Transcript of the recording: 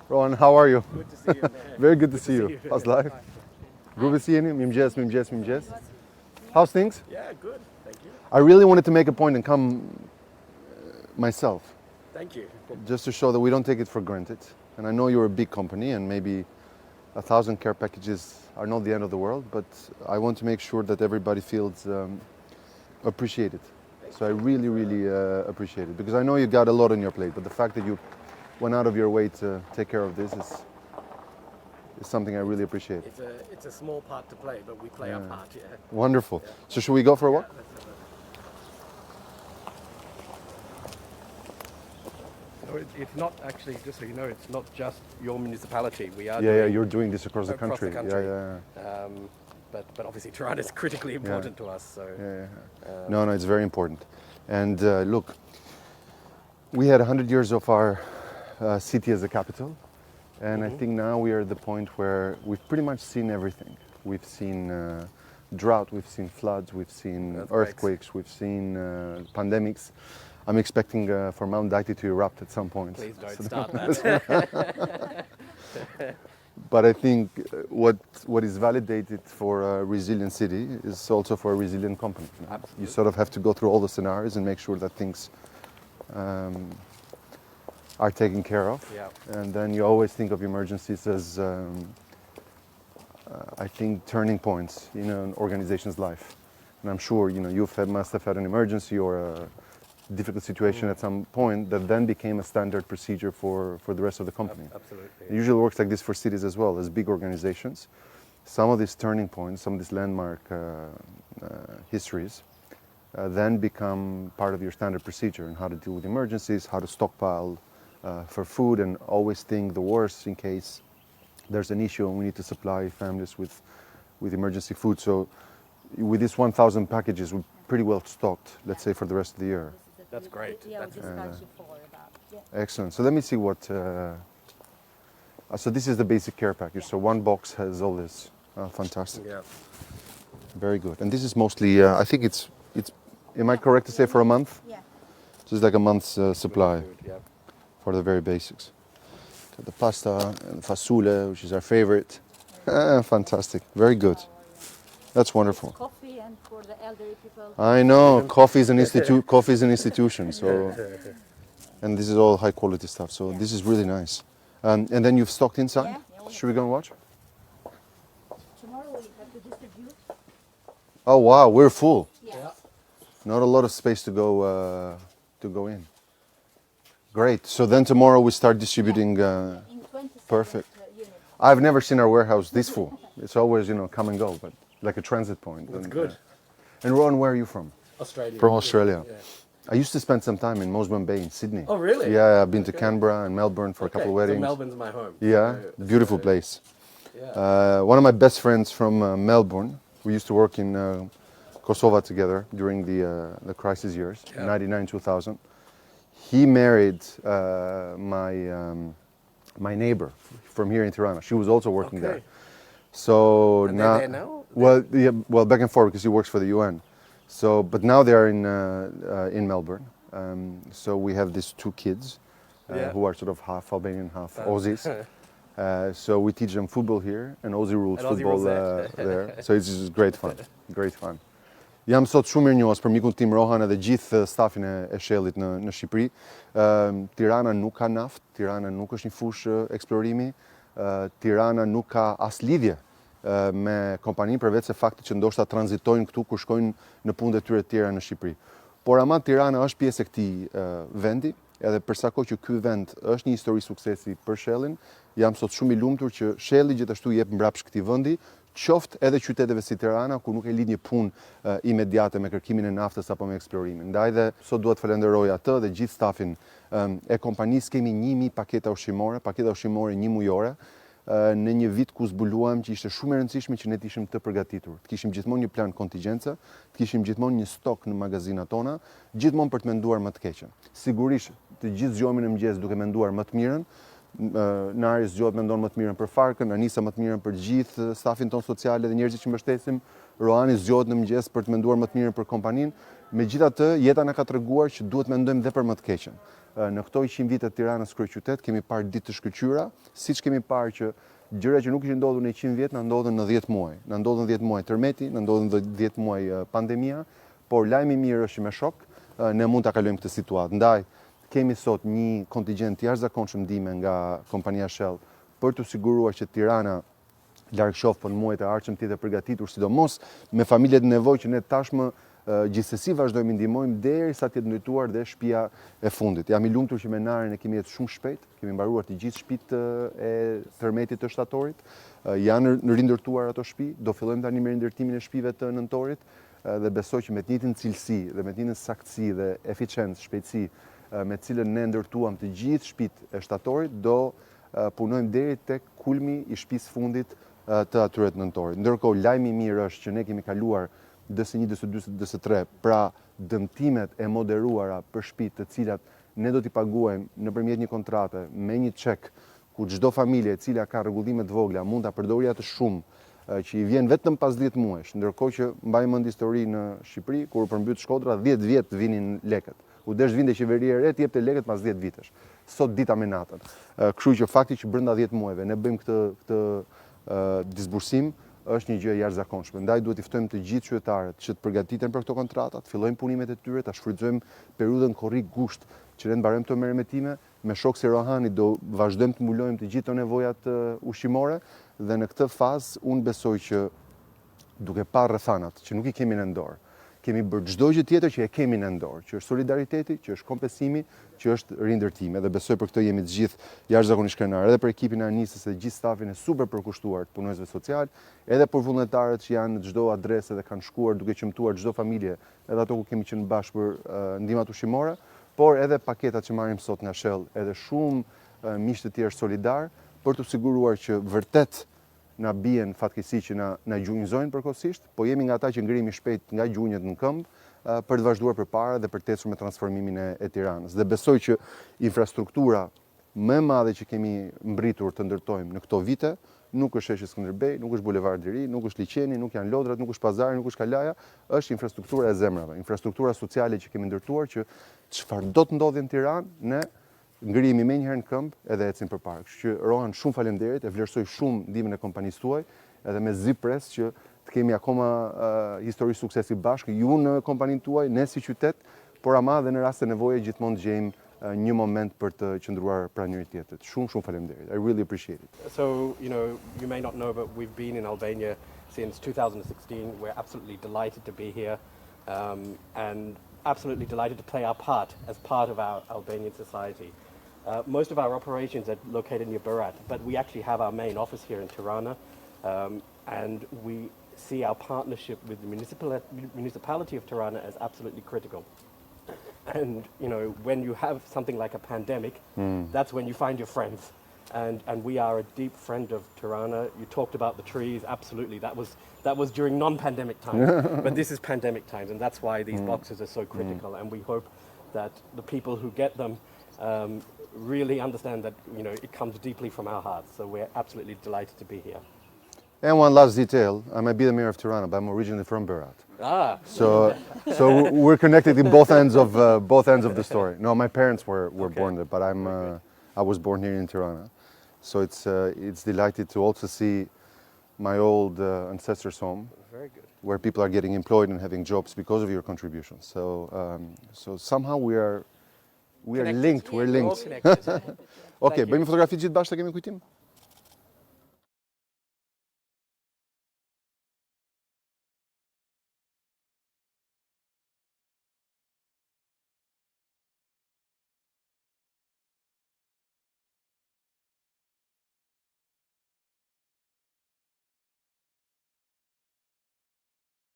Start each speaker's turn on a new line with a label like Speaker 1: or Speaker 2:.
Speaker 1: Rohan, how are you?
Speaker 2: Good to see you, man.
Speaker 1: Very good to see you. How's life? Good to see you. Mirëmëngjes. How's things?
Speaker 2: Yeah, good. Thank you.
Speaker 1: I really wanted to make a point and come myself,
Speaker 2: Thank you.
Speaker 1: just to show that we don't take it for granted. And I know you're a big company and maybe 1,000 care packages are not the end of the world, but I want to make sure that everybody feels appreciated. So I really appreciate it, because I know you got a lot on your plate, but the fact that you went out of your way to take care of this is something I really appreciate.
Speaker 2: It's a small part to play, but we play our part, yeah.
Speaker 1: Wonderful. So should we go for a walk?
Speaker 2: Let's have a- So it's not actually, just so you know, it's not just your municipality. We are
Speaker 1: Yeah,
Speaker 2: doing
Speaker 1: you're doing this across the
Speaker 2: across
Speaker 1: country.
Speaker 2: the country.
Speaker 1: Yeah.
Speaker 2: But obviously Tirana is critically important to us. So
Speaker 1: No, it's very important. And look, we had 100 years of our city as a capital. And I think now we are at the point where we've pretty much seen everything. We've seen drought, we've seen floods, we've seen earthquakes, we've seen pandemics. I'm expecting formaldehyde to erupt at some point.
Speaker 2: please don't start that.
Speaker 1: But I think what is validated for a resilient city is also for a resilient company.
Speaker 2: Absolutely.
Speaker 1: You sort of have to go through all the scenarios and make sure that things are taken care of.
Speaker 2: Yeah.
Speaker 1: And then you always think of emergencies as, I think, turning points in an organization's life. And I'm sure you must have had an emergency or a difficult situation at some point that then became a standard procedure for the rest of the company.
Speaker 2: Absolutely.
Speaker 1: It usually works like this for cities as well, as big organizations. Some of these turning points, some of these landmark histories, then become part of your standard procedure and how to deal with emergencies, how to stockpile for food, and always think the worst in case there's an issue and we need to supply families with emergency food. So with these 1,000 packages, we're pretty well stocked, let's say, for the rest of the year.
Speaker 2: That's great.
Speaker 1: Excellent. So let me see what... so this is the basic care package. So one box has all this. Fantastic.
Speaker 2: Yeah.
Speaker 1: Very good. And this is mostly, I think it's, am I correct to say for a month?
Speaker 3: Yeah.
Speaker 1: So it's like a month's supply
Speaker 2: Good, yeah.
Speaker 1: for the very basics. Got the pasta and fasule, which is our favorite. Fantastic. Very good. That's wonderful.
Speaker 3: Coffee and for the elderly people.
Speaker 1: I know, coffee is an institution. So, and this is all high quality stuff. So this is really nice. And then you've stocked inside.
Speaker 3: Yeah.
Speaker 1: Should we go and watch?
Speaker 3: Tomorrow we have to distribute.
Speaker 1: Oh wow, we're full.
Speaker 3: Yeah.
Speaker 1: Not a lot of space to go in. Great. So then tomorrow we start distributing.
Speaker 3: In 27
Speaker 1: Perfect.
Speaker 3: units.
Speaker 1: I've never seen our warehouse this full. It's always come and go, but like a transit point.
Speaker 2: That's
Speaker 1: And,
Speaker 2: good.
Speaker 1: And Ron, where are you from?
Speaker 2: Australia.
Speaker 1: From Australia.
Speaker 2: Yeah.
Speaker 1: I used to spend some time in Mosman Bay in Sydney.
Speaker 2: Oh, really?
Speaker 1: Yeah, I've been to Canberra and Melbourne for a couple of
Speaker 2: Okay,
Speaker 1: weddings.
Speaker 2: So Melbourne's my home.
Speaker 1: Yeah,
Speaker 2: So-
Speaker 1: beautiful place.
Speaker 2: Yeah.
Speaker 1: One of my best friends from Melbourne, we used to work in Kosovo together during the crisis years,
Speaker 2: Yeah.
Speaker 1: 99, 2000. He married my neighbor from here in Tirana. She was also working there.
Speaker 2: Okay.
Speaker 1: So
Speaker 2: And they're there now?
Speaker 1: Well, back and forth because he works for the UN. So, but now they are in Melbourne. So we have these two kids
Speaker 2: Yeah.
Speaker 1: who are sort of half Albanian, half Aussies. So we teach them football here and Aussie rules
Speaker 2: And Aussie
Speaker 1: football
Speaker 2: rules
Speaker 1: there. So it's just great fun. Great fun. Jam sot shumë mirënjohës për mikun tim Rohan edhe gjithë stafin e Shellit në Shqipëri. Tirana nuk ka naftë, Tirana nuk është një fushë eksplorimi, Tirana nuk ka as lidhje me kompaninë përveç se faktit që ndoshta tranzitojnë këtu kur shkojnë në punët e tyre të tjera në Shqipëri. Por ama Tirana është pjesë e këtij vendi, edhe për sa kohë që ky vend është një histori suksesi për Shellin, jam sot shumë i lumtur që Shelli gjithashtu jep mbrapsht këtij vendi, qoftë edhe qyteteve si Tirana, ku nuk e lidh një punë imediate me kërkimin e naftës apo me eksplorimin. Ndaj dhe sot duhet falenderoj atë dhe gjithë stafin e kompanisë. Kemi 1000 paketa ushqimore 1 mujore, në një vit ku zbuluam që ishte shumë e rëndësishme që ne të ishim të përgatitur. Të kishim gjithmonë një plan kontingjence, të kishim gjithmonë një stok në magazinat tona, gjithmonë për të menduar më të keqen. Sigurisht, të gjithë zgjohemi në mëngjes duke menduar më të mirën. Nari zgjohet mendon më të mirën për Farkën, Anisa më të mirën për gjithë stafin ton social dhe njerëzit që mbështesim. Roani zgjohet në mëngjes për të menduar më të mirën për kompaninë. Megjithatë, jeta na ka treguar që duhet mendojmë dhe për më të keqen. Në këto 100 vite të Tiranës kryeqytet kemi parë ditë të shkëlqyera, siç kemi parë që gjëra që nuk ishin ndodhur në 100 vjet na ndodhen në 10 muaj. Na ndodhen 10 muaj tërmeti, na ndodhen 10 muaj pandemia, por lajmi i mirë është që me shok ne mund ta kalojmë këtë situatë. Ndaj kemi sot një kontingjent jashtëzakonshëm ndihme nga kompania Shell për të siguruar që Tirana larg shoh për muajt e ardhshëm të jetë përgatitur, sidomos me familjet në nevojë që ne tashmë gjithsesi vazhdojmë ndihmojmë derisa të jetë ndërtuar dhe shtëpia e fundit. Jam i lumtur që me Naren e kemi jetë shumë shpejt, kemi mbaruar të gjithë shtëpitë e tërmetit të shtatorit, janë rindërtuar ato shtëpi, do fillojmë tani me rindërtimin e shtëpive të nëntorit dhe besoj që me të njëjtin cilësi dhe me të njëjtin saktësi dhe eficiencë, shpejtësi me cilën ne ndërtuam të gjithë shtëpitë e shtatorit, do punojmë deri tek kulmi i shtëpisë fundit të atyre të nëntorit. Ndërkohë lajmi i mirë është që ne kemi kaluar DS1, DS2, DS3, pra dëmtimet e moderuara për shtëpitë të cilat ne do t'i paguajmë nëpërmjet një kontrate me një çek ku çdo familje e cila ka rregullime të vogla mund ta përdorë atë shumë që i vjen vetëm pas 10 muajsh, ndërkohë që mbaj mend histori në Shqipëri kur u përmbyt Shkodra 10 vjet vinin lekët. U desh vinte qeveria e re të jepte lekët pas 10 vitesh. Sot dita me natën. Kështu që fakti që brenda 10 muajve ne bëjmë këtë disbursim është një gjë e jashtëzakonshme. Ndaj duhet i ftojmë të gjithë qytetarët që të përgatiten për këto kontrata, të fillojnë punimet e tyre, ta shfrytëzojmë periudhën korrik gusht që ne mbarojmë këto merremetime. Me shok si Rohani do vazhdojmë të mbulojmë të gjithë nevojat ushqimore dhe në këtë fazë unë besoj që duke parë rrethanat që nuk i kemi në dorë, kemi bërë çdo gjë tjetër që e kemi në dorë, që është solidariteti, që është kompensimi, që është rindërtimi. Dhe besoj për këtë jemi të gjithë jashtëzakonisht krenarë, edhe për ekipin e Anisës dhe gjithë stafin e super përkushtuar të punonjësve social, edhe për vullnetarët që janë në çdo adresë dhe kanë shkuar duke qëmtuar çdo familje, edhe ato ku kemi qenë bashkë për ndihmat ushqimore, por edhe paketat që marrim sot nga Shell, edhe shumë miq të tjerë solidar për të siguruar që vërtet na bien fatkeqësi që na gjunjëzojnë përkohësisht, po jemi nga ata që ngrihemi shpejt nga gjunjët në këmbë për të vazhduar përpara dhe për të ecur me transformimin e Tiranës. Dhe besoj që infrastruktura më e madhe që kemi mbritur të ndërtojmë në këto vite nuk është sheshi Skënderbej, nuk është bulevardi i ri, nuk është liçeni, nuk janë lodrat, nuk është pazari, nuk është kalaja, është infrastruktura e zemrave, infrastruktura sociale që kemi ndërtuar që çfarë do të ndodhi në Tiranë, ne ngrihemi me njëherë në këmbë edhe ecim përpara. Kështu që Rohan, shumë faleminderit, e vlerësoj shumë ndihmën e kompanisë tuaj, edhe me zi pres që të kemi akoma histori suksesi bashkë, ju në kompaninë tuaj, ne si qytet, por ama dhe në rast të nevoje gjithmonë gjejmë një moment për të qëndruar pranë njëri tjetrit. Shumë faleminderit. I really appreciate it.
Speaker 2: So, you may not know, but we've been in Albania since 2016. We're absolutely delighted to be here and absolutely delighted to play our part as part of our Albanian society. Most of our operations are located near Berat, but we actually have our main office here in Tirana, and we see our partnership with the municipality of Tirana as absolutely critical. And, when you have something like a pandemic, that's when you find your friends. And we are a deep friend of Tirana. You talked about the trees, absolutely. That was during non-pandemic times, but this is pandemic times, and that's why these boxes are so critical. And we hope that the people who get them really understand that it comes deeply from our hearts. So we're absolutely delighted to be here.
Speaker 1: And one last detail, I might be the mayor of Tirana, but I'm originally from Berat.
Speaker 2: Ah.
Speaker 1: So we're connected in both ends of the story. No, my parents were born there, but I was born here in Tirana. So it's delighted to also see my old ancestors' home.
Speaker 2: Very good.
Speaker 1: Where people are getting employed and having jobs because of your contributions. So somehow we are linked. We're linked.
Speaker 2: We're all connected.
Speaker 1: Okay, bëjmë fotografi gjithë bashkë të kemi kujtim?